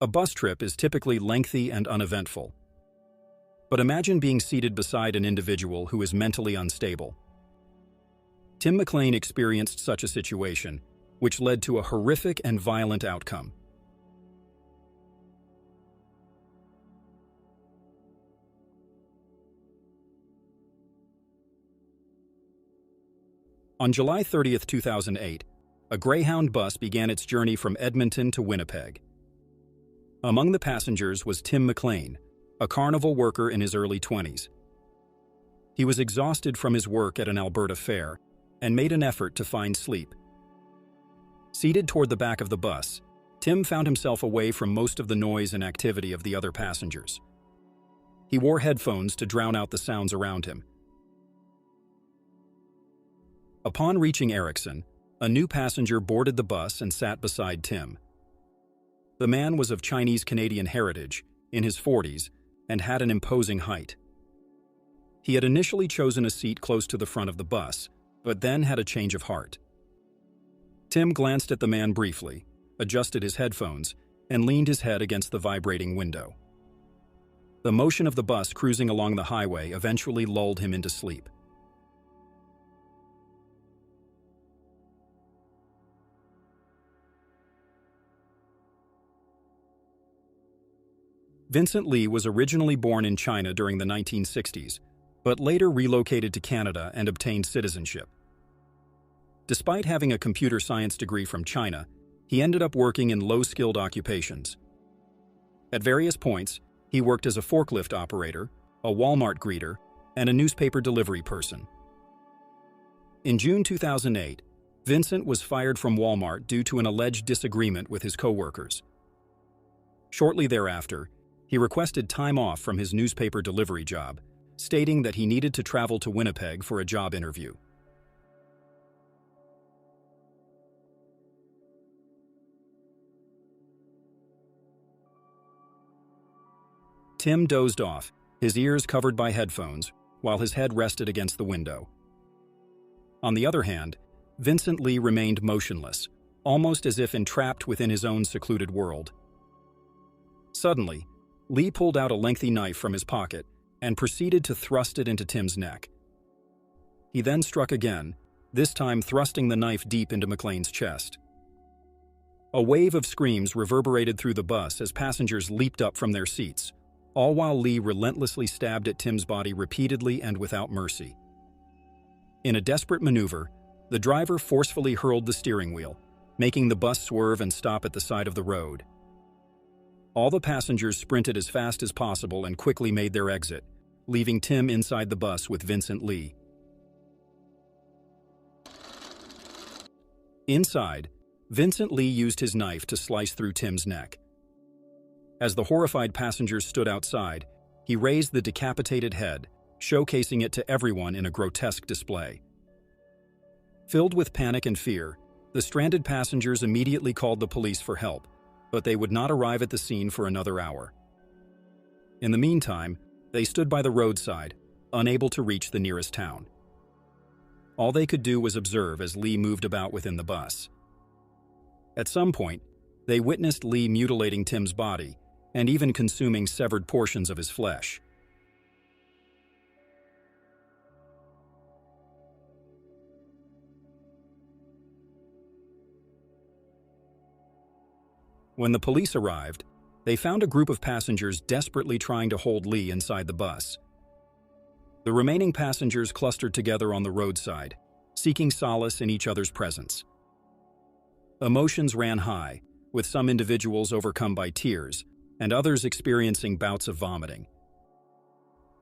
A bus trip is typically lengthy and uneventful. But imagine being seated beside an individual who is mentally unstable. Tim McLean experienced such a situation, which led to a horrific and violent outcome. On July 30, 2008, a Greyhound bus began its journey from Edmonton to Winnipeg. Among the passengers was Tim McLean, a carnival worker in his early 20s. He was exhausted from his work at an Alberta fair and made an effort to find sleep. Seated toward the back of the bus, Tim found himself away from most of the noise and activity of the other passengers. He wore headphones to drown out the sounds around him. Upon reaching Erickson, a new passenger boarded the bus and sat beside Tim. The man was of Chinese-Canadian heritage, in his 40s, and had an imposing height. He had initially chosen a seat close to the front of the bus, but then had a change of heart. Tim glanced at the man briefly, adjusted his headphones, and leaned his head against the vibrating window. The motion of the bus cruising along the highway eventually lulled him into sleep. Vincent Lee was originally born in China during the 1960s, but later relocated to Canada and obtained citizenship. Despite having a computer science degree from China, he ended up working in low-skilled occupations. At various points, he worked as a forklift operator, a Walmart greeter, and a newspaper delivery person. In June 2008, Vincent was fired from Walmart due to an alleged disagreement with his coworkers. Shortly thereafter, he requested time off from his newspaper delivery job, stating that he needed to travel to Winnipeg for a job interview. Tim dozed off, his ears covered by headphones, while his head rested against the window. On the other hand, Vincent Lee remained motionless, almost as if entrapped within his own secluded world. Suddenly, Lee pulled out a lengthy knife from his pocket and proceeded to thrust it into Tim's neck. He then struck again, this time thrusting the knife deep into McLean's chest. A wave of screams reverberated through the bus as passengers leaped up from their seats, all while Lee relentlessly stabbed at Tim's body repeatedly and without mercy. In a desperate maneuver, the driver forcefully hurled the steering wheel, making the bus swerve and stop at the side of the road. All the passengers sprinted as fast as possible and quickly made their exit, leaving Tim inside the bus with Vincent Lee. Inside, Vincent Lee used his knife to slice through Tim's neck. As the horrified passengers stood outside, he raised the decapitated head, showcasing it to everyone in a grotesque display. Filled with panic and fear, the stranded passengers immediately called the police for help, but they would not arrive at the scene for another hour. In the meantime, they stood by the roadside, unable to reach the nearest town. All they could do was observe as Lee moved about within the bus. At some point, they witnessed Lee mutilating Tim's body and even consuming severed portions of his flesh. When the police arrived, they found a group of passengers desperately trying to hold Lee inside the bus. The remaining passengers clustered together on the roadside, seeking solace in each other's presence. Emotions ran high, with some individuals overcome by tears and others experiencing bouts of vomiting.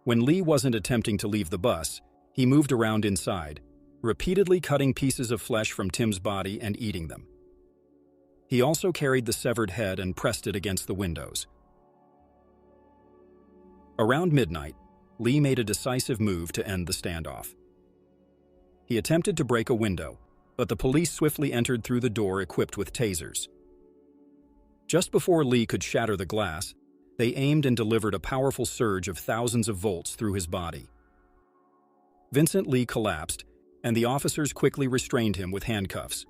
When Lee wasn't attempting to leave the bus, he moved around inside, repeatedly cutting pieces of flesh from Tim's body and eating them. He also carried the severed head and pressed it against the windows. Around midnight, Lee made a decisive move to end the standoff. He attempted to break a window, but the police swiftly entered through the door equipped with tasers. Just before Lee could shatter the glass, they aimed and delivered a powerful surge of thousands of volts through his body. Vincent Lee collapsed, and the officers quickly restrained him with handcuffs.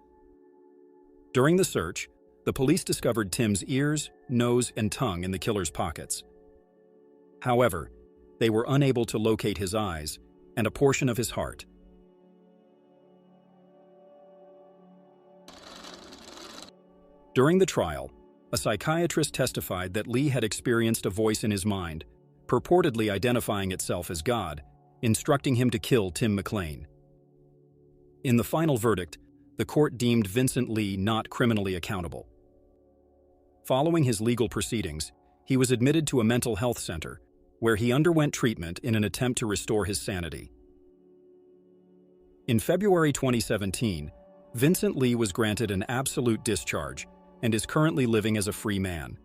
During the search, The police discovered Tim's ears, nose, and tongue in the killer's pockets. However, they were unable to locate his eyes and a portion of his heart. During the trial, a psychiatrist testified that Lee had experienced a voice in his mind, purportedly identifying itself as God, instructing him to kill Tim McLean. In the final verdict, the court deemed Vincent Lee not criminally accountable. Following his legal proceedings, he was admitted to a mental health center, where he underwent treatment in an attempt to restore his sanity. In February 2017, Vincent Lee was granted an absolute discharge and is currently living as a free man.